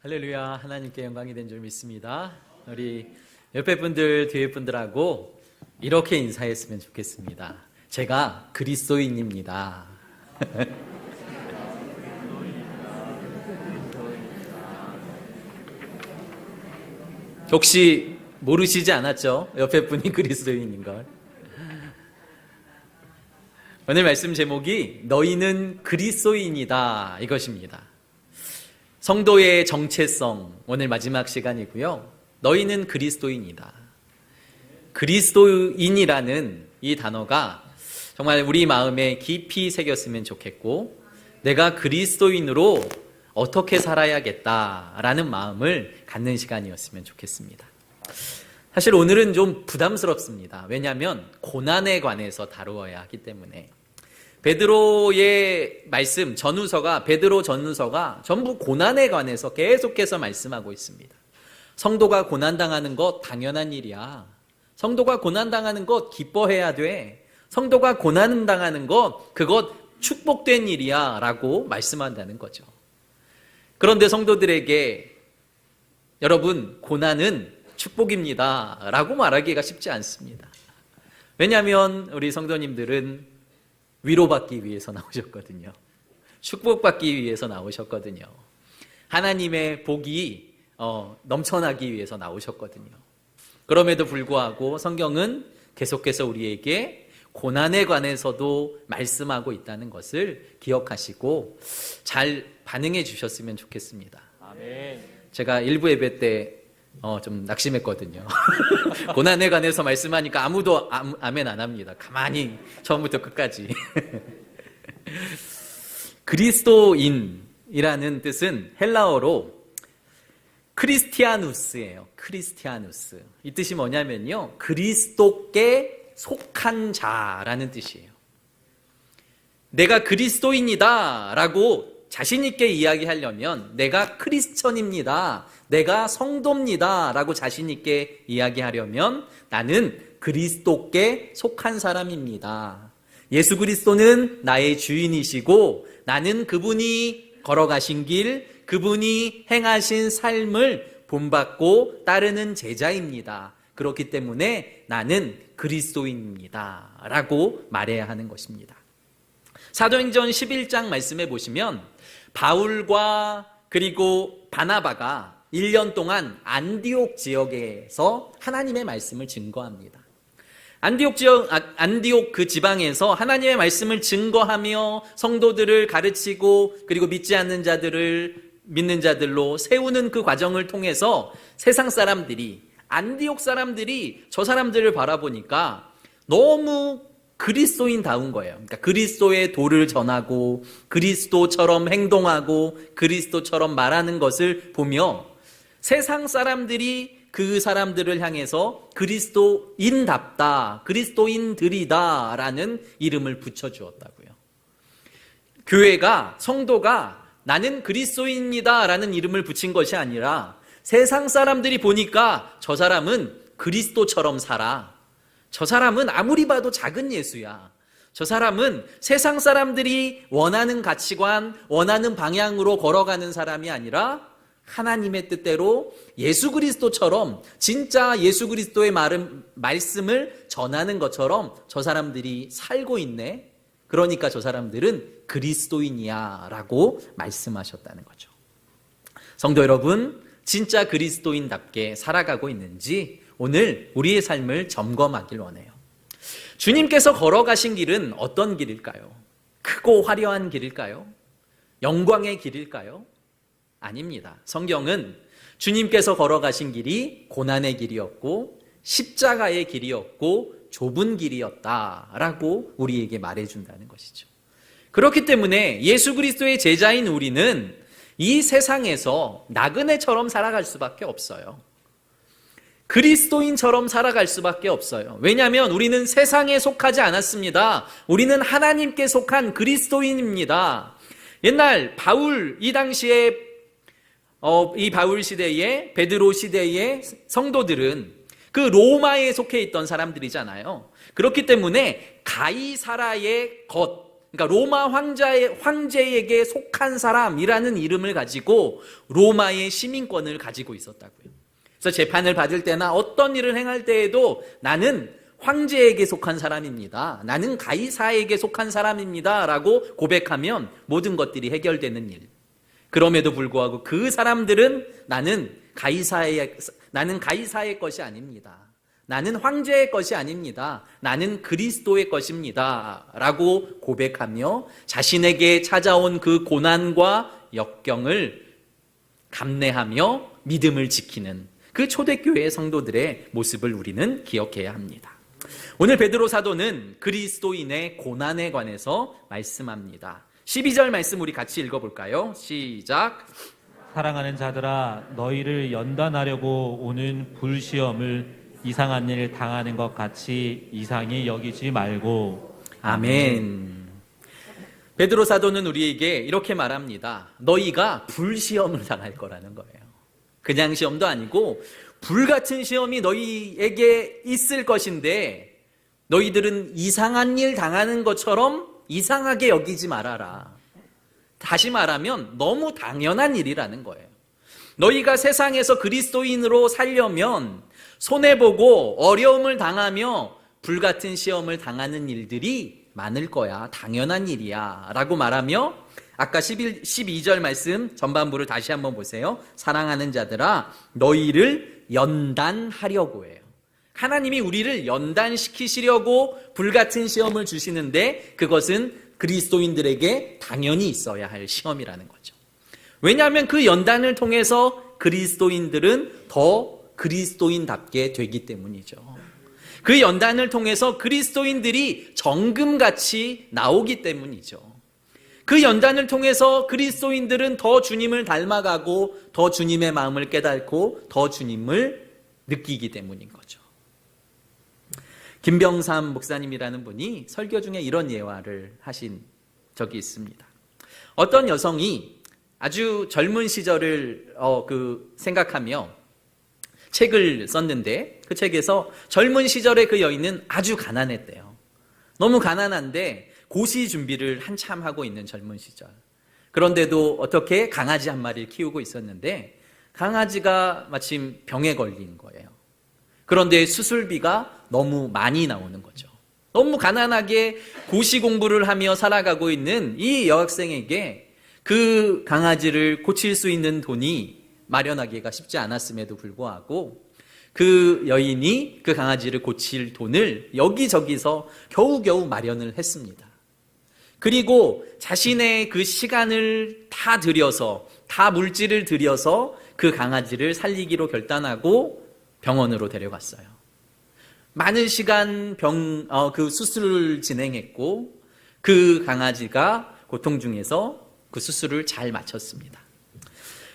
할렐루야. 하나님께 영광이 된 줄 믿습니다. 우리 옆에 분들, 뒤에 분들하고 이렇게 인사했으면 좋겠습니다. 제가 그리스도인입니다. 혹시 모르시지 않았죠? 옆에 분이 그리스도인인 걸. 오늘 말씀 제목이 너희는 그리스도인이다 이것입니다. 성도의 정체성, 오늘 마지막 시간이고요. 너희는 그리스도인이다. 그리스도인이라는 이 단어가 정말 우리 마음에 깊이 새겼으면 좋겠고, 내가 그리스도인으로 어떻게 살아야겠다라는 마음을 갖는 시간이었으면 좋겠습니다. 사실 오늘은 좀 부담스럽습니다. 왜냐하면 고난에 관해서 다루어야 하기 때문에. 베드로의 말씀, 베드로 전후서가 전부 고난에 관해서 계속해서 말씀하고 있습니다. 성도가 고난당하는 것 당연한 일이야. 성도가 고난당하는 것 기뻐해야 돼. 성도가 고난당하는 것 그것 축복된 일이야 라고 말씀한다는 거죠. 그런데 성도들에게 여러분 고난은 축복입니다 라고 말하기가 쉽지 않습니다. 왜냐하면 우리 성도님들은 위로받기 위해서 나오셨거든요. 축복받기 위해서 나오셨거든요. 하나님의 복이 넘쳐나기 위해서 나오셨거든요. 그럼에도 불구하고 성경은 계속해서 우리에게 고난에 관해서도 말씀하고 있다는 것을 기억하시고 잘 반응해 주셨으면 좋겠습니다. 아멘. 제가 일부 예배 때 좀 낙심했거든요. 고난에 관해서 말씀하니까 아무도 아멘 안 합니다. 가만히 처음부터 끝까지. 그리스도인이라는 뜻은 헬라어로 크리스티아누스예요. 크리스티아누스. 이 뜻이 뭐냐면요, 그리스도께 속한 자라는 뜻이에요. 내가 그리스도인이다 라고 자신 있게 이야기하려면 내가 크리스천입니다, 내가 성도입니다 라고 자신 있게 이야기하려면 나는 그리스도께 속한 사람입니다. 예수 그리스도는 나의 주인이시고 나는 그분이 걸어가신 길, 그분이 행하신 삶을 본받고 따르는 제자입니다. 그렇기 때문에 나는 그리스도인입니다 라고 말해야 하는 것입니다. 사도행전 11장 말씀해 보시면 바울과 그리고 바나바가 1년 동안 안디옥 지역에서 하나님의 말씀을 증거합니다. 안디옥 그 지방에서 하나님의 말씀을 증거하며 성도들을 가르치고 그리고 믿지 않는 자들을 믿는 자들로 세우는 그 과정을 통해서 세상 사람들이, 안디옥 사람들이 저 사람들을 바라보니까 너무 그리스도인다운 거예요. 그러니까 그리스도의 도를 전하고 그리스도처럼 행동하고 그리스도처럼 말하는 것을 보며 세상 사람들이 그 사람들을 향해서 그리스도인답다, 그리스도인들이다 라는 이름을 붙여주었다고요. 교회가, 성도가 나는 그리스도인이다 라는 이름을 붙인 것이 아니라 세상 사람들이 보니까 저 사람은 그리스도처럼 살아, 저 사람은 아무리 봐도 작은 예수야, 저 사람은 세상 사람들이 원하는 가치관, 원하는 방향으로 걸어가는 사람이 아니라 하나님의 뜻대로 예수 그리스도처럼 진짜 예수 그리스도의 말씀을 전하는 것처럼 저 사람들이 살고 있네. 그러니까 저 사람들은 그리스도인이야 라고 말씀하셨다는 거죠. 성도 여러분, 진짜 그리스도인답게 살아가고 있는지 오늘 우리의 삶을 점검하길 원해요. 주님께서 걸어가신 길은 어떤 길일까요? 크고 화려한 길일까요? 영광의 길일까요? 아닙니다. 성경은 주님께서 걸어가신 길이 고난의 길이었고 십자가의 길이었고 좁은 길이었다라고 우리에게 말해준다는 것이죠. 그렇기 때문에 예수 그리스도의 제자인 우리는 이 세상에서 나그네처럼 살아갈 수밖에 없어요. 그리스도인처럼 살아갈 수밖에 없어요. 왜냐하면 우리는 세상에 속하지 않았습니다. 우리는 하나님께 속한 그리스도인입니다. 옛날 바울, 이 당시에 이 바울 시대에, 베드로 시대의 성도들은 그 로마에 속해 있던 사람들이잖아요. 그렇기 때문에 가이사라의 것, 그러니까 로마 황제에게 속한 사람이라는 이름을 가지고 로마의 시민권을 가지고 있었다고요. 그래서 재판을 받을 때나 어떤 일을 행할 때에도 나는 황제에게 속한 사람입니다. 나는 가이사에게 속한 사람입니다. 라고 고백하면 모든 것들이 해결되는 일. 그럼에도 불구하고 그 사람들은 나는 가이사의 것이 아닙니다. 나는 황제의 것이 아닙니다. 나는 그리스도의 것입니다. 라고 고백하며 자신에게 찾아온 그 고난과 역경을 감내하며 믿음을 지키는 그 초대교회 성도들의 모습을 우리는 기억해야 합니다. 오늘 베드로 사도는 그리스도인의 고난에 관해서 말씀합니다. 12절 말씀 우리 같이 읽어볼까요? 시작. 사랑하는 자들아, 너희를 연단하려고 오는 불시험을 이상한 일 당하는 것 같이 이상히 여기지 말고. 아멘. 베드로 사도는 우리에게 이렇게 말합니다. 너희가 불시험을 당할 거라는 거예요. 그냥 시험도 아니고 불같은 시험이 너희에게 있을 것인데 너희들은 이상한 일 당하는 것처럼 이상하게 여기지 말아라. 다시 말하면 너무 당연한 일이라는 거예요. 너희가 세상에서 그리스도인으로 살려면 손해보고 어려움을 당하며 불같은 시험을 당하는 일들이 많을 거야. 당연한 일이야. 라고 말하며 아까 12절 말씀 전반부를 다시 한번 보세요. 사랑하는 자들아, 너희를 연단하려고 해요. 하나님이 우리를 연단시키시려고 불같은 시험을 주시는데 그것은 그리스도인들에게 당연히 있어야 할 시험이라는 거죠. 왜냐하면 그 연단을 통해서 그리스도인들은 더 그리스도인답게 되기 때문이죠. 그 연단을 통해서 그리스도인들이 정금같이 나오기 때문이죠. 그 연단을 통해서 그리스도인들은 더 주님을 닮아가고 더 주님의 마음을 깨닫고 더 주님을 느끼기 때문인 거죠. 김병삼 목사님이라는 분이 설교 중에 이런 예화를 하신 적이 있습니다. 어떤 여성이 아주 젊은 시절을 생각하며 책을 썼는데 그 책에서 젊은 시절의 그 여인은 아주 가난했대요. 너무 가난한데 고시 준비를 한참 하고 있는 젊은 시절. 그런데도 어떻게 강아지 한 마리를 키우고 있었는데 강아지가 마침 병에 걸린 거예요. 그런데 수술비가 너무 많이 나오는 거죠. 너무 가난하게 고시 공부를 하며 살아가고 있는 이 여학생에게 그 강아지를 고칠 수 있는 돈이 마련하기가 쉽지 않았음에도 불구하고 그 여인이 그 강아지를 고칠 돈을 여기저기서 겨우겨우 마련을 했습니다. 그리고 자신의 그 시간을 다 들여서, 다 물질을 들여서 그 강아지를 살리기로 결단하고 병원으로 데려갔어요. 많은 시간 그 수술을 진행했고 그 강아지가 고통 중에서 그 수술을 잘 마쳤습니다.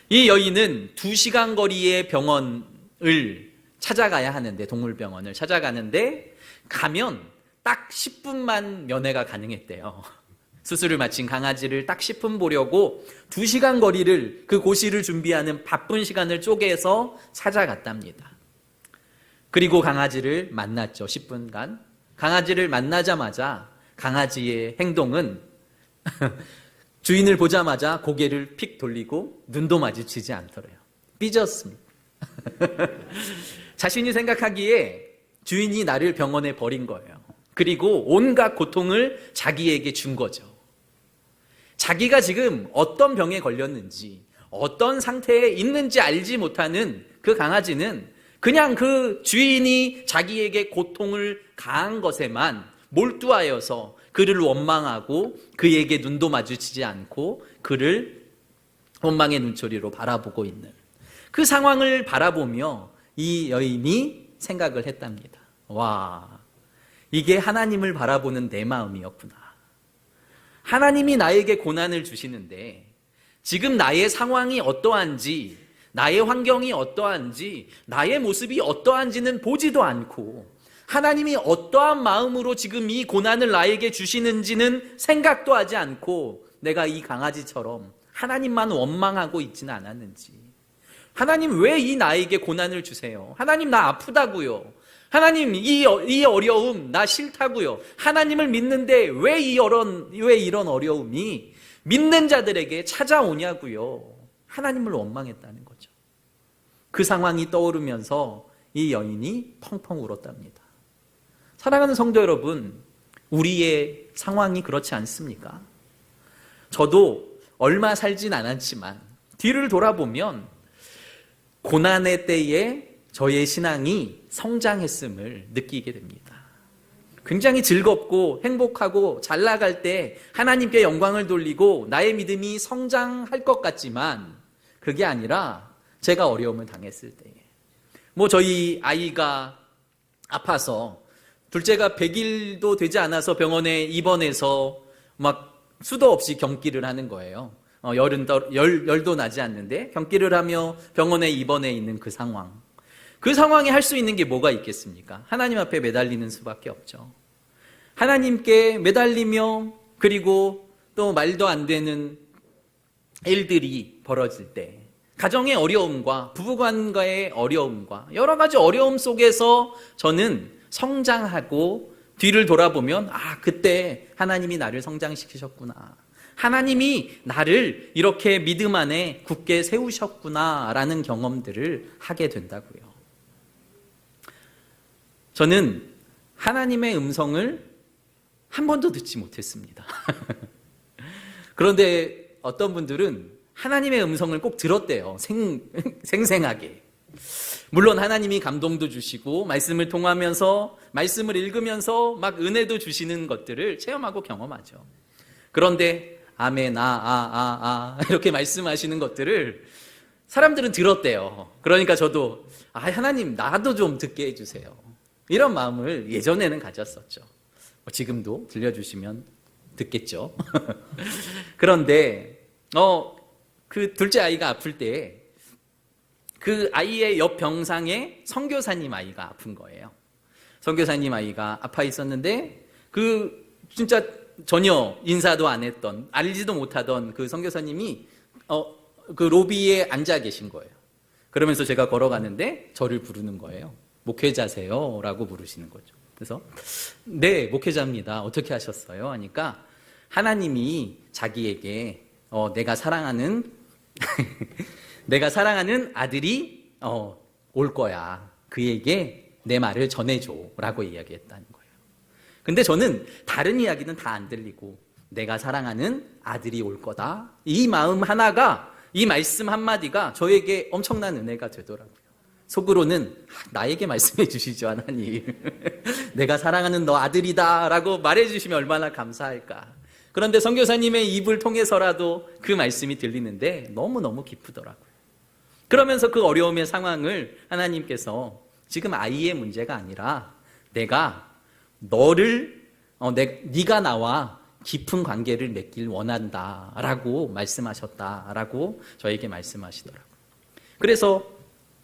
이 여인은 2시간 거리의 병원을 찾아가야 하는데, 동물병원을 찾아가는데 가면 딱 10분만 면회가 가능했대요. 수술을 마친 강아지를 딱 10분 보려고 2시간 거리를 그 고시를 준비하는 바쁜 시간을 쪼개서 찾아갔답니다. 그리고 강아지를 만났죠. 10분간. 강아지를 만나자마자 강아지의 행동은 주인을 보자마자 고개를 픽 돌리고 눈도 마주치지 않더래요. 삐졌습니다. 자신이 생각하기에 주인이 나를 병원에 버린 거예요. 그리고 온갖 고통을 자기에게 준 거죠. 자기가 지금 어떤 병에 걸렸는지, 어떤 상태에 있는지 알지 못하는 그 강아지는 그냥 그 주인이 자기에게 고통을 가한 것에만 몰두하여서 그를 원망하고 그에게 눈도 마주치지 않고 그를 원망의 눈초리로 바라보고 있는 그 상황을 바라보며 이 여인이 생각을 했답니다. 와, 이게 하나님을 바라보는 내 마음이었구나. 하나님이 나에게 고난을 주시는데 지금 나의 상황이 어떠한지, 나의 환경이 어떠한지, 나의 모습이 어떠한지는 보지도 않고 하나님이 어떠한 마음으로 지금 이 고난을 나에게 주시는지는 생각도 하지 않고 내가 이 강아지처럼 하나님만 원망하고 있지는 않았는지, 하나님 왜 이 나에게 고난을 주세요? 하나님 나 아프다고요. 하나님, 이 어려움 나 싫다고요. 하나님을 믿는데 왜 이런 어려움이 믿는 자들에게 찾아오냐고요. 하나님을 원망했다는 거죠. 그 상황이 떠오르면서 이 여인이 펑펑 울었답니다. 사랑하는 성도 여러분, 우리의 상황이 그렇지 않습니까? 저도 얼마 살진 않았지만 뒤를 돌아보면 고난의 때에 저의 신앙이 성장했음을 느끼게 됩니다. 굉장히 즐겁고 행복하고 잘 나갈 때 하나님께 영광을 돌리고 나의 믿음이 성장할 것 같지만 그게 아니라 제가 어려움을 당했을 때에 저희 아이가 아파서 둘째가 100일도 되지 않아서 병원에 입원해서 막 수도 없이 경기를 하는 거예요. 열도 나지 않는데 경기를 하며 병원에 입원해 있는 그 상황. 그 상황에 할 수 있는 게 뭐가 있겠습니까? 하나님 앞에 매달리는 수밖에 없죠. 하나님께 매달리며 그리고 또 말도 안 되는 일들이 벌어질 때 가정의 어려움과 부부간과의 어려움과 여러 가지 어려움 속에서 저는 성장하고 뒤를 돌아보면 그때 하나님이 나를 성장시키셨구나. 하나님이 나를 이렇게 믿음 안에 굳게 세우셨구나라는 경험들을 하게 된다고요. 저는 하나님의 음성을 한 번도 듣지 못했습니다. 그런데 어떤 분들은 하나님의 음성을 꼭 들었대요. 생생하게. 물론 하나님이 감동도 주시고 말씀을 통하면서 말씀을 읽으면서 막 은혜도 주시는 것들을 체험하고 경험하죠. 그런데 아멘, 이렇게 말씀하시는 것들을 사람들은 들었대요. 그러니까 저도 하나님 나도 좀 듣게 해주세요. 이런 마음을 예전에는 가졌었죠. 지금도 들려주시면 듣겠죠. 그런데 그 둘째 아이가 아플 때 그 아이의 옆 병상에 선교사님 아이가 아픈 거예요. 선교사님 아이가 아파 있었는데 진짜 전혀 인사도 안 했던, 알지도 못하던 그 선교사님이 그 로비에 앉아 계신 거예요. 그러면서 제가 걸어가는데 저를 부르는 거예요. 목회자세요? 라고 부르시는 거죠. 그래서 네, 목회자입니다. 어떻게 하셨어요? 하니까 하나님이 자기에게 내가 사랑하는 아들이 올 거야. 그에게 내 말을 전해줘 라고 이야기했다는 거예요. 근데 저는 다른 이야기는 다 안 들리고 내가 사랑하는 아들이 올 거다. 이 마음 하나가, 이 말씀 한마디가 저에게 엄청난 은혜가 되더라고요. 속으로는 나에게 말씀해 주시죠, 하나님. 내가 사랑하는 너 아들이다 라고 말해 주시면 얼마나 감사할까. 그런데 선교사님의 입을 통해서라도 그 말씀이 들리는데 너무너무 기쁘더라고요. 그러면서 그 어려움의 상황을 하나님께서 지금 아이의 문제가 아니라 내가 네가 나와 깊은 관계를 맺길 원한다라고 말씀하셨다라고 저에게 말씀하시더라고요. 그래서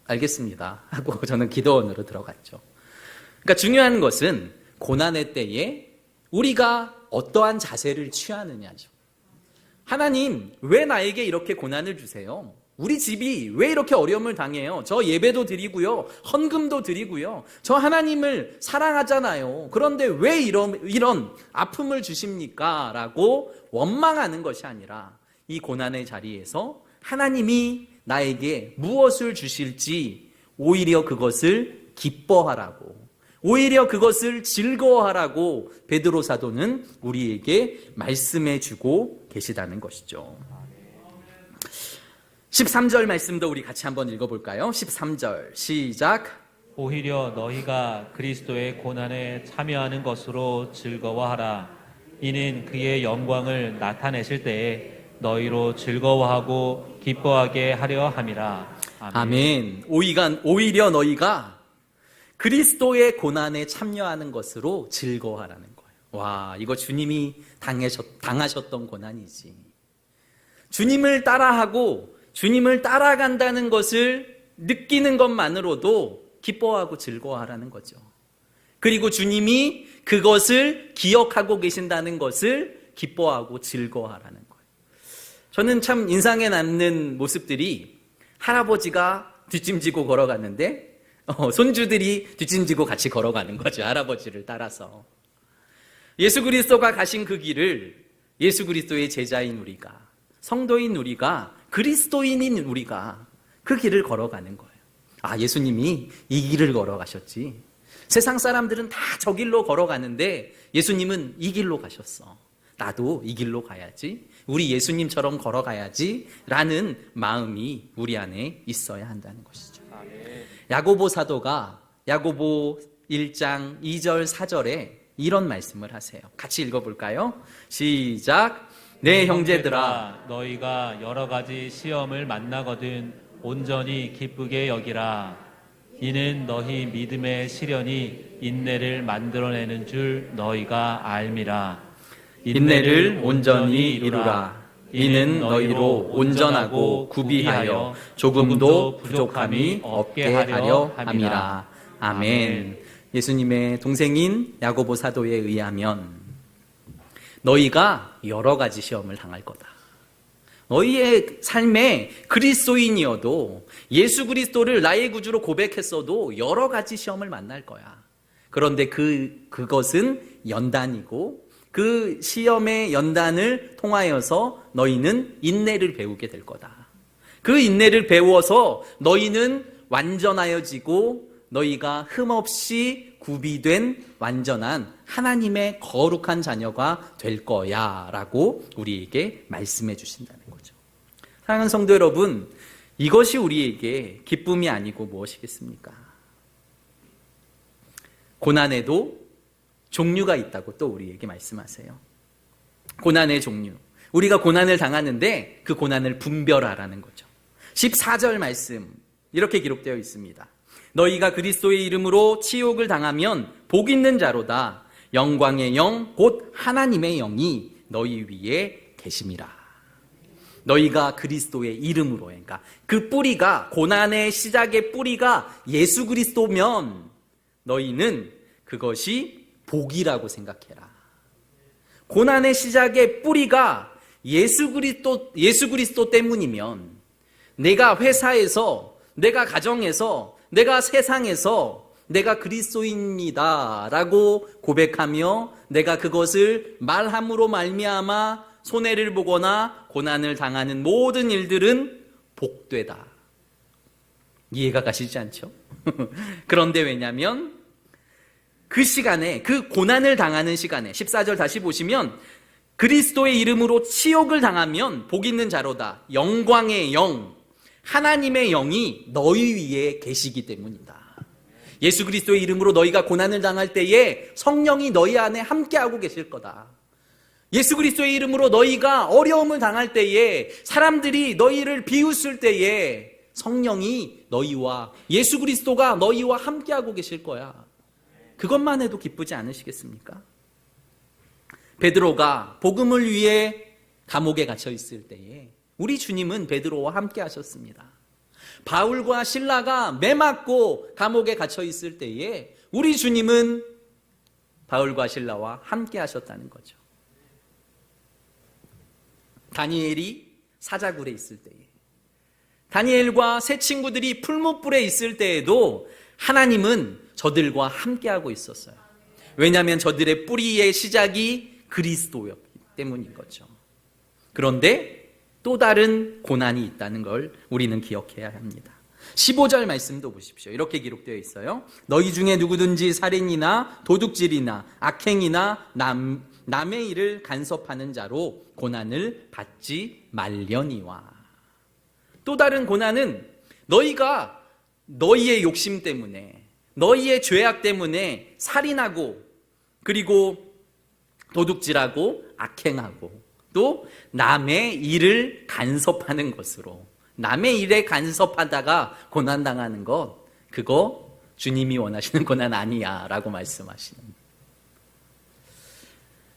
알겠습니다 하고 저는 기도원으로 들어갔죠. 그러니까 중요한 것은 고난의 때에 우리가 어떠한 자세를 취하느냐죠. 하나님, 왜 나에게 이렇게 고난을 주세요? 우리 집이 왜 이렇게 어려움을 당해요? 저 예배도 드리고요, 헌금도 드리고요, 저 하나님을 사랑하잖아요. 그런데 왜 이런 아픔을 주십니까? 라고 원망하는 것이 아니라 이 고난의 자리에서 하나님이 나에게 무엇을 주실지 오히려 그것을 기뻐하라고, 오히려 그것을 즐거워하라고 베드로 사도는 우리에게 말씀해 주고 계시다는 것이죠. 13절 말씀도 우리 같이 한번 읽어볼까요? 13절 시작. 오히려 너희가 그리스도의 고난에 참여하는 것으로 즐거워하라. 이는 그의 영광을 나타내실 때에 너희로 즐거워하고 기뻐하게 하려 함이라. 아멘. 오히려 너희가 그리스도의 고난에 참여하는 것으로 즐거워하라는 거예요. 와, 이거 주님이 당하셨던 고난이지. 주님을 따라하고 주님을 따라간다는 것을 느끼는 것만으로도 기뻐하고 즐거워하라는 거죠. 그리고 주님이 그것을 기억하고 계신다는 것을 기뻐하고 즐거워하라는 거예요. 저는 참 인상에 남는 모습들이 할아버지가 뒷짐지고 걸어갔는데 손주들이 뒷짐지고 같이 걸어가는 거죠. 할아버지를 따라서. 예수 그리스도가 가신 그 길을 예수 그리스도의 제자인 우리가, 성도인 우리가, 그리스도인인 우리가 그 길을 걸어가는 거예요. 아, 예수님이 이 길을 걸어가셨지. 세상 사람들은 다 저 길로 걸어가는데 예수님은 이 길로 가셨어. 나도 이 길로 가야지. 우리 예수님처럼 걸어가야지. 라는 마음이 우리 안에 있어야 한다는 것이죠. 야고보 사도가 야고보 1장 2절 4절에 이런 말씀을 하세요. 같이 읽어볼까요? 시작. 네, 형제들아, 너희가 여러 가지 시험을 만나거든 온전히 기쁘게 여기라. 이는 너희 믿음의 시련이 인내를 만들어내는 줄 너희가 알미라. 인내를 온전히 이루라. 이는 너희로 온전하고 구비하여 조금도 부족함이 없게 하려 함이라. 아멘. 예수님의 동생인 야고보 사도에 의하면 너희가 여러 가지 시험을 당할 거다. 너희의 삶에 그리스도인이어도 예수 그리스도를 나의 구주로 고백했어도 여러 가지 시험을 만날 거야. 그런데 그것은 연단이고 그 시험의 연단을 통하여서 너희는 인내를 배우게 될 거다. 그 인내를 배워서 너희는 완전하여지고 너희가 흠없이 구비된 완전한 하나님의 거룩한 자녀가 될 거야 라고 우리에게 말씀해 주신다는 거죠. 사랑하는 성도 여러분, 이것이 우리에게 기쁨이 아니고 무엇이겠습니까? 고난에도 종류가 있다고 또 우리에게 말씀하세요. 고난의 종류. 우리가 고난을 당하는데 그 고난을 분별하라는 거죠. 14절 말씀 이렇게 기록되어 있습니다. 너희가 그리스도의 이름으로 치욕을 당하면 복 있는 자로다. 영광의 영 곧 하나님의 영이 너희 위에 계심이라. 너희가 그리스도의 이름으로, 그러니까 그 뿌리가, 고난의 시작의 뿌리가 예수 그리스도면 너희는 그것이 복이라고 생각해라. 고난의 시작의 뿌리가 예수 그리스도 때문이면 내가 회사에서, 내가 가정에서, 내가 세상에서 내가 그리스도인이다 라고 고백하며 내가 그것을 말함으로 말미암아 손해를 보거나 고난을 당하는 모든 일들은 복되다. 이해가 가시지 않죠? 그런데 왜냐하면 그 시간에, 그 고난을 당하는 시간에 14절 다시 보시면 그리스도의 이름으로 치욕을 당하면 복 있는 자로다. 영광의 영, 하나님의 영이 너희 위에 계시기 때문이다. 예수 그리스도의 이름으로 너희가 고난을 당할 때에 성령이 너희 안에 함께하고 계실 거다. 예수 그리스도의 이름으로 너희가 어려움을 당할 때에, 사람들이 너희를 비웃을 때에 성령이 너희와, 예수 그리스도가 너희와 함께하고 계실 거야. 그것만 해도 기쁘지 않으시겠습니까? 베드로가 복음을 위해 감옥에 갇혀 있을 때에 우리 주님은 베드로와 함께 하셨습니다. 바울과 실라가 매맞고 감옥에 갇혀 있을 때에 우리 주님은 바울과 실라와 함께 하셨다는 거죠. 다니엘이 사자굴에 있을 때에, 다니엘과 세 친구들이 풀무불에 있을 때에도 하나님은 저들과 함께하고 있었어요. 왜냐하면 저들의 뿌리의 시작이 그리스도였기 때문인 거죠. 그런데 또 다른 고난이 있다는 걸 우리는 기억해야 합니다. 15절 말씀도 보십시오. 이렇게 기록되어 있어요. 너희 중에 누구든지 살인이나 도둑질이나 악행이나 남의 일을 간섭하는 자로 고난을 받지 말려니와. 또 다른 고난은 너희가 너희의 욕심 때문에, 너희의 죄악 때문에 살인하고, 그리고 도둑질하고 악행하고, 또 남의 일을 간섭하는 것으로, 남의 일에 간섭하다가 고난당하는 것, 그거 주님이 원하시는 고난 아니야 라고 말씀하시는.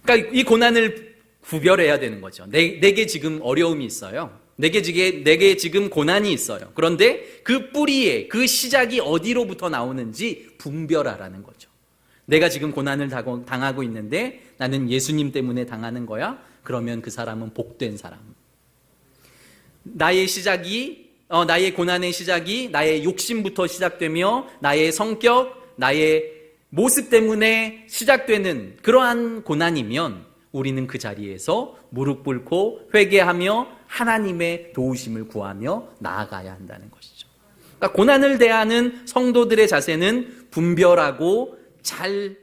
그러니까 이 고난을 구별해야 되는 거죠. 내게 지금 어려움이 있어요. 내게 지금 고난이 있어요. 그런데 그 뿌리에, 그 시작이 어디로부터 나오는지 분별하라는 거죠. 내가 지금 고난을 당하고 있는데 나는 예수님 때문에 당하는 거야? 그러면 그 사람은 복된 사람. 나의 시작이 나의 고난의 시작이 나의 욕심부터 시작되며 나의 성격, 나의 모습 때문에 시작되는 그러한 고난이면 우리는 그 자리에서 무릎 꿇고 회개하며 하나님의 도우심을 구하며 나아가야 한다는 것이죠. 그러니까 고난을 대하는 성도들의 자세는 분별하고 잘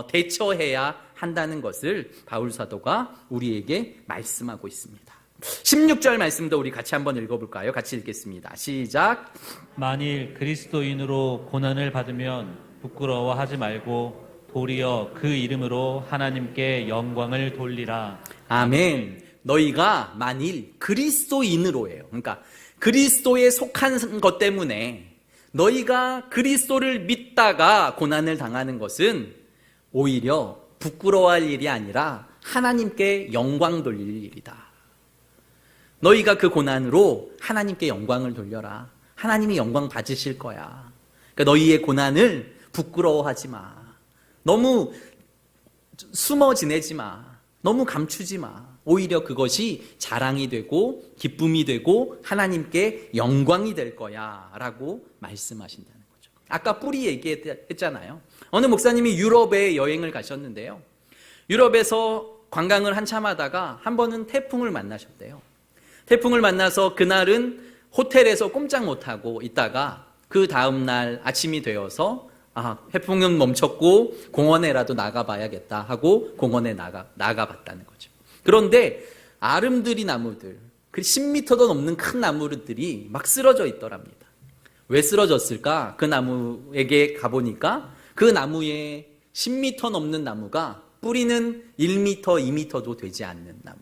대처해야 한다는 것을 바울 사도가 우리에게 말씀하고 있습니다. 16절 말씀도 우리 같이 한번 읽어볼까요? 같이 읽겠습니다. 시작. 만일 그리스도인으로 고난을 받으면 부끄러워하지 말고 도리어 그 이름으로 하나님께 영광을 돌리라. 아멘. 너희가 만일 그리스도인으로예요. 그러니까 그리스도에 속한 것 때문에 너희가 그리스도를 믿다가 고난을 당하는 것은 오히려 부끄러워할 일이 아니라 하나님께 영광 돌릴 일이다. 너희가 그 고난으로 하나님께 영광을 돌려라. 하나님이 영광 받으실 거야. 그러니까 너희의 고난을 부끄러워하지 마. 너무 숨어 지내지 마. 너무 감추지 마. 오히려 그것이 자랑이 되고 기쁨이 되고 하나님께 영광이 될 거야 라고 말씀하신다는 거죠. 아까 뿌리 얘기했잖아요. 어느 목사님이 유럽에 여행을 가셨는데요. 유럽에서 관광을 한참 하다가 한 번은 태풍을 만나셨대요. 태풍을 만나서 그날은 호텔에서 꼼짝 못하고 있다가 그 다음날 아침이 되어서 태풍은 멈췄고 공원에라도 나가봐야겠다 하고 공원에 나가봤다는 거죠. 그런데 아름드리 나무들, 10m도 넘는 큰 나무들이 막 쓰러져 있더랍니다. 왜 쓰러졌을까? 그 나무에게 가보니까 그 나무에 10m 넘는 나무가 뿌리는 1m, 2m도 되지 않는 나무.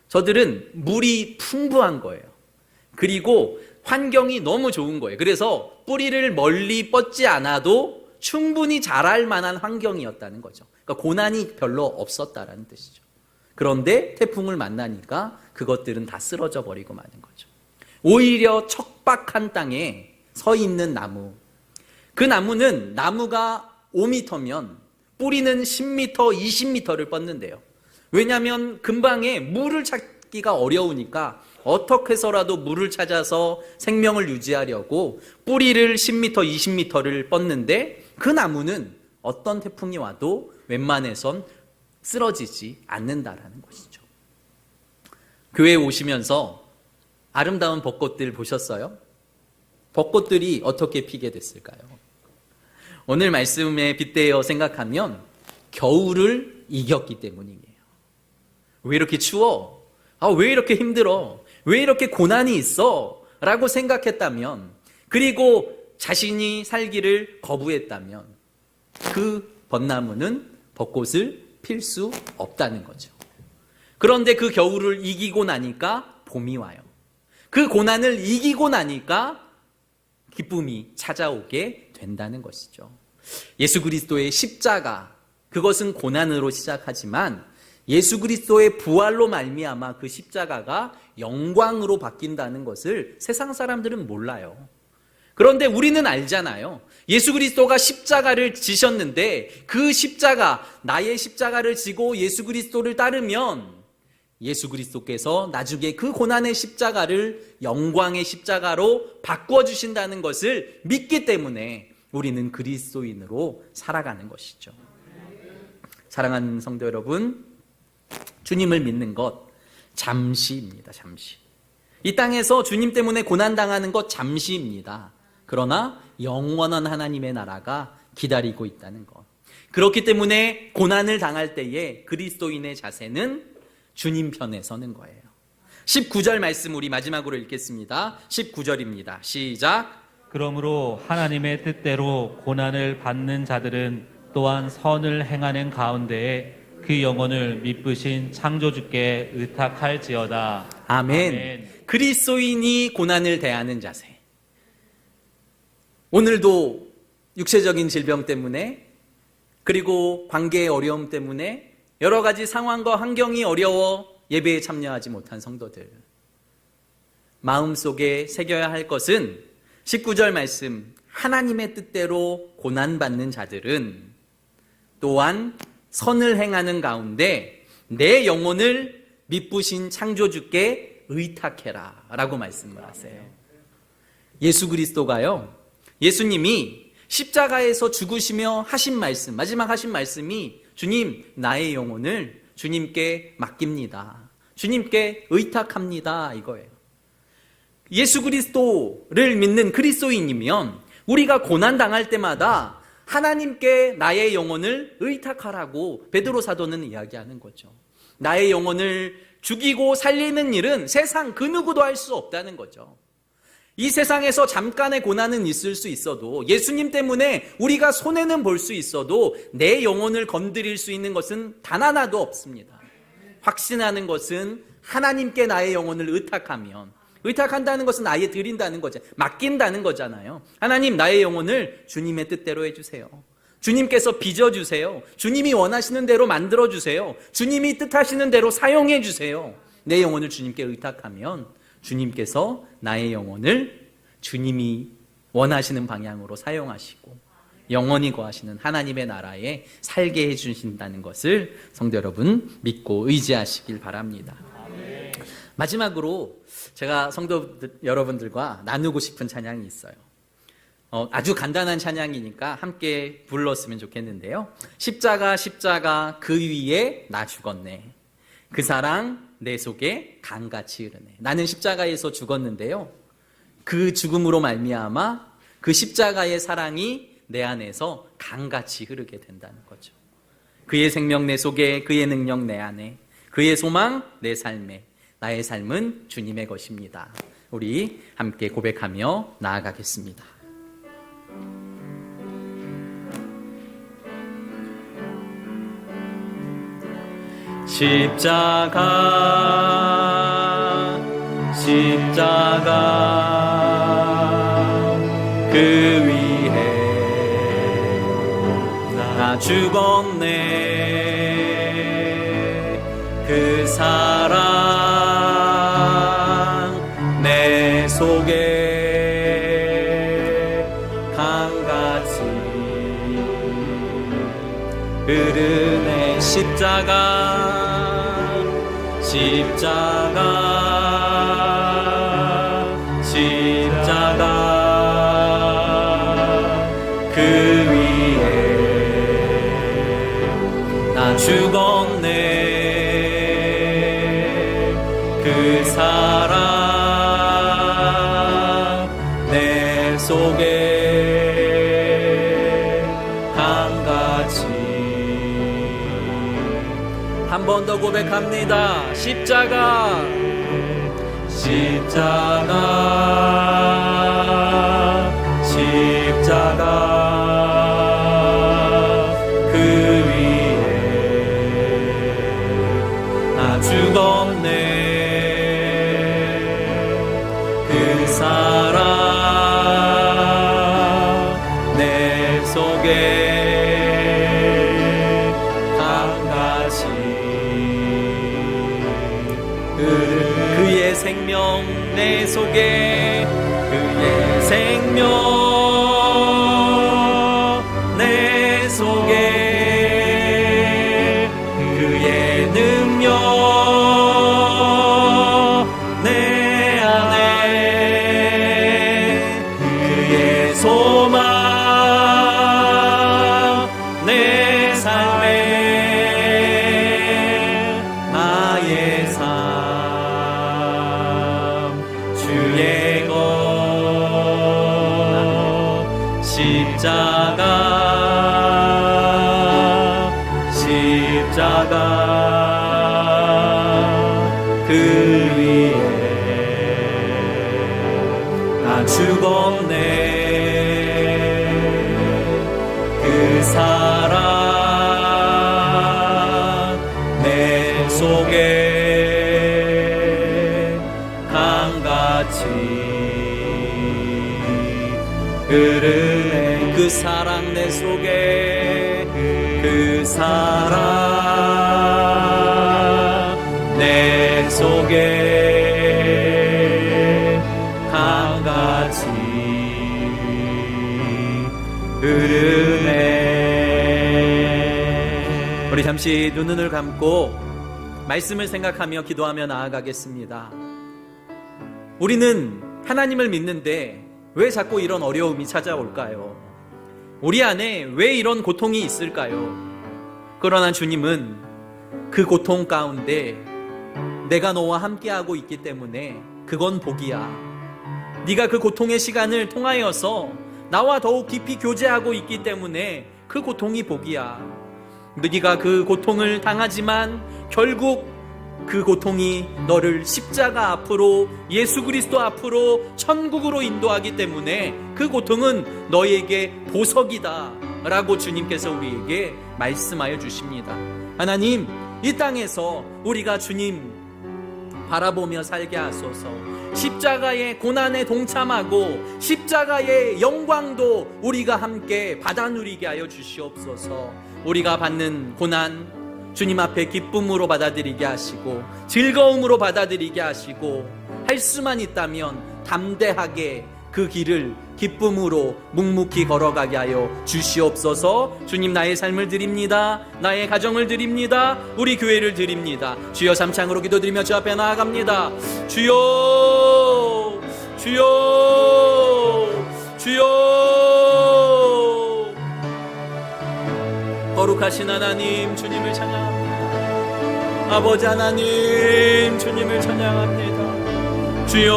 저들은 물이 풍부한 거예요. 그리고 환경이 너무 좋은 거예요. 그래서 뿌리를 멀리 뻗지 않아도 충분히 자랄 만한 환경이었다는 거죠. 그러니까 고난이 별로 없었다라는 뜻이죠. 그런데 태풍을 만나니까 그것들은 다 쓰러져 버리고 마는 거죠. 오히려 척박한 땅에 서 있는 나무. 그 나무는 나무가 5m면 뿌리는 10m, 20m를 뻗는데요. 왜냐하면 근방에 물을 찾기가 어려우니까 어떻게 해서라도 물을 찾아서 생명을 유지하려고 뿌리를 10m, 20m를 뻗는데 그 나무는 어떤 태풍이 와도 웬만해선 쓰러지지 않는다라는 것이죠. 교회에 오시면서 아름다운 벚꽃들 보셨어요? 벚꽃들이 어떻게 피게 됐을까요? 오늘 말씀에 빗대어 생각하면 겨울을 이겼기 때문이에요. 왜 이렇게 추워? 왜 이렇게 힘들어? 왜 이렇게 고난이 있어? 라고 생각했다면, 그리고 자신이 살기를 거부했다면 그 벚나무는 벚꽃을 필 수 없다는 거죠. 그런데 그 겨울을 이기고 나니까 봄이 와요. 그 고난을 이기고 나니까 기쁨이 찾아오게 된다는 것이죠. 예수 그리스도의 십자가, 그것은 고난으로 시작하지만 예수 그리스도의 부활로 말미암아 그 십자가가 영광으로 바뀐다는 것을 세상 사람들은 몰라요. 그런데 우리는 알잖아요. 예수 그리스도가 십자가를 지셨는데 그 십자가, 나의 십자가를 지고 예수 그리스도를 따르면 예수 그리스도께서 나중에 그 고난의 십자가를 영광의 십자가로 바꾸어 주신다는 것을 믿기 때문에 우리는 그리스도인으로 살아가는 것이죠. 사랑하는 성도 여러분, 주님을 믿는 것 잠시입니다. 잠시. 이 땅에서 주님 때문에 고난당하는 것 잠시입니다. 그러나 영원한 하나님의 나라가 기다리고 있다는 것. 그렇기 때문에 고난을 당할 때에 그리스도인의 자세는 주님 편에 서는 거예요. 19절 말씀 우리 마지막으로 읽겠습니다. 19절입니다. 시작. 그러므로 하나님의 뜻대로 고난을 받는 자들은 또한 선을 행하는 가운데에 그 영혼을 미쁘신 창조주께 의탁할지어다. 아멘. 아멘. 그리스도인이 고난을 대하는 자세. 오늘도 육체적인 질병 때문에, 그리고 관계의 어려움 때문에 여러 가지 상황과 환경이 어려워 예배에 참여하지 못한 성도들, 마음속에 새겨야 할 것은 19절 말씀, 하나님의 뜻대로 고난받는 자들은 또한 선을 행하는 가운데 내 영혼을 미쁘신 창조주께 의탁해라 라고 말씀을 하세요. 예수 그리스도가요, 예수님이 십자가에서 죽으시며 하신 말씀, 마지막 하신 말씀이 주님, 나의 영혼을 주님께 맡깁니다. 주님께 의탁합니다. 이거예요. 예수 그리스도를 믿는 그리스도인이면 우리가 고난 당할 때마다 하나님께 나의 영혼을 의탁하라고 베드로 사도는 이야기하는 거죠. 나의 영혼을 죽이고 살리는 일은 세상 그 누구도 할 수 없다는 거죠. 이 세상에서 잠깐의 고난은 있을 수 있어도, 예수님 때문에 우리가 손해는 볼 수 있어도 내 영혼을 건드릴 수 있는 것은 단 하나도 없습니다. 확신하는 것은 하나님께 나의 영혼을 의탁하면, 의탁한다는 것은 아예 드린다는 거죠. 맡긴다는 거잖아요. 하나님, 나의 영혼을 주님의 뜻대로 해주세요. 주님께서 빚어주세요. 주님이 원하시는 대로 만들어주세요. 주님이 뜻하시는 대로 사용해주세요. 내 영혼을 주님께 의탁하면 주님께서 나의 영혼을 주님이 원하시는 방향으로 사용하시고 영원히 거하시는 하나님의 나라에 살게 해주신다는 것을 성도 여러분 믿고 의지하시길 바랍니다. 마지막으로 제가 성도 여러분들과 나누고 싶은 찬양이 있어요. 아주 간단한 찬양이니까 함께 불렀으면 좋겠는데요. 십자가 십자가 그 위에 나 죽었네. 그 사랑 내 속에 강같이 흐르네. 나는 십자가에서 죽었는데요. 그 죽음으로 말미암아 그 십자가의 사랑이 내 안에서 강같이 흐르게 된다는 거죠. 그의 생명 내 속에, 그의 능력 내 안에, 그의 소망 내 삶에, 나의 삶은 주님의 것입니다. 우리 함께 고백하며 나아가겠습니다. 십자가 십자가 그 위에 나 죽었네. 그 사랑 내 속에 강같이 흐르네. 십자가 십자가 그 위에 나 죽었네. 그 사랑 내 속에 강같이. 한 번 더 고백합니다. 십자가 십자가 십자가 그 위에 나 죽었네. 그 사랑 내 속에 강같이 그의 생명 내 속에, 그의 생명 내 속에, 그의 능력 내 안에, 그의 소망 내 삶에, 나의 삶 주의 것. 십자가 십자가 그 위에 나 죽었네. 그 사랑 내 속에 강같이 흐르네. 그 사랑 내 속에, 그 사랑 내 속에 강같이 흐르네. 우리 잠시 눈을 감고 말씀을 생각하며 기도하며 나아가겠습니다. 우리는 하나님을 믿는데 왜 자꾸 이런 어려움이 찾아올까요? 우리 안에 왜 이런 고통이 있을까요? 그러나 주님은 그 고통 가운데 내가 너와 함께하고 있기 때문에 그건 복이야. 네가 그 고통의 시간을 통하여서 나와 더욱 깊이 교제하고 있기 때문에 그 고통이 복이야. 네가 그 고통을 당하지만 결국 그 고통이 너를 십자가 앞으로, 예수 그리스도 앞으로, 천국으로 인도하기 때문에 그 고통은 너에게 보석이다 라고 주님께서 우리에게 말씀하여 주십니다. 하나님, 이 땅에서 우리가 주님 바라보며 살게 하소서. 십자가의 고난에 동참하고 십자가의 영광도 우리가 함께 받아 누리게 하여 주시옵소서. 우리가 받는 고난 주님 앞에 기쁨으로 받아들이게 하시고 즐거움으로 받아들이게 하시고 할 수만 있다면 담대하게 그 길을 기쁨으로 묵묵히 걸어가게 하여 주시옵소서. 주님, 나의 삶을 드립니다. 나의 가정을 드립니다. 우리 교회를 드립니다. 주여, 삼창으로 기도드리며 주 앞에 나아갑니다. 주여, 주여, 주여. 거룩하신 하나님, 주님을 찬양합니다. 아버지 하나님, 주님을 찬양합니다. 주여,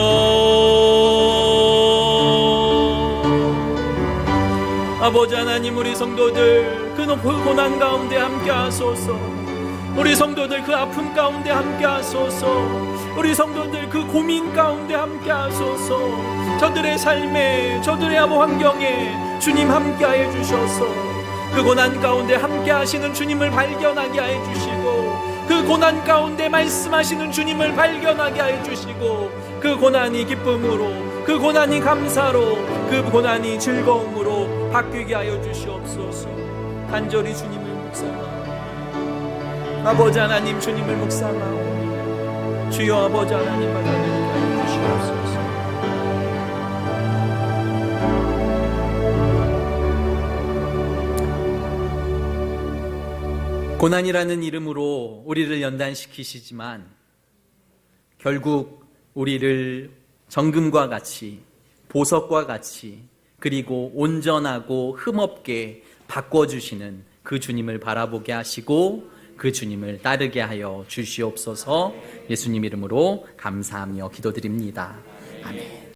아버지 하나님, 우리 성도들 그 고난 가운데 함께 하소서. 우리 성도들 그 아픔 가운데 함께 하소서. 우리 성도들 그 고민 가운데 함께 하소서. 저들의 삶에, 저들의 환경에 주님 함께 하여 주셔서 그 고난 가운데 함께 하시는 주님을 발견하게 하여 주시고, 그 고난 가운데 말씀하시는 주님을 발견하게 하여 주시고, 그 고난이 기쁨으로, 그 고난이 감사로, 그 고난이 즐거움으로 바뀌게 하여 주시옵소서. 간절히 주님을 묵상하오니, 아버지 하나님, 주님을 묵상하오니 주여, 아버지 하나님 받아들이게 하여 주시옵소서. 고난이라는 이름으로 우리를 연단시키시지만 결국 우리를 정금과 같이, 보석과 같이, 그리고 온전하고 흠없게 바꿔주시는 그 주님을 바라보게 하시고 그 주님을 따르게 하여 주시옵소서. 예수님 이름으로 감사하며 기도드립니다. 아멘.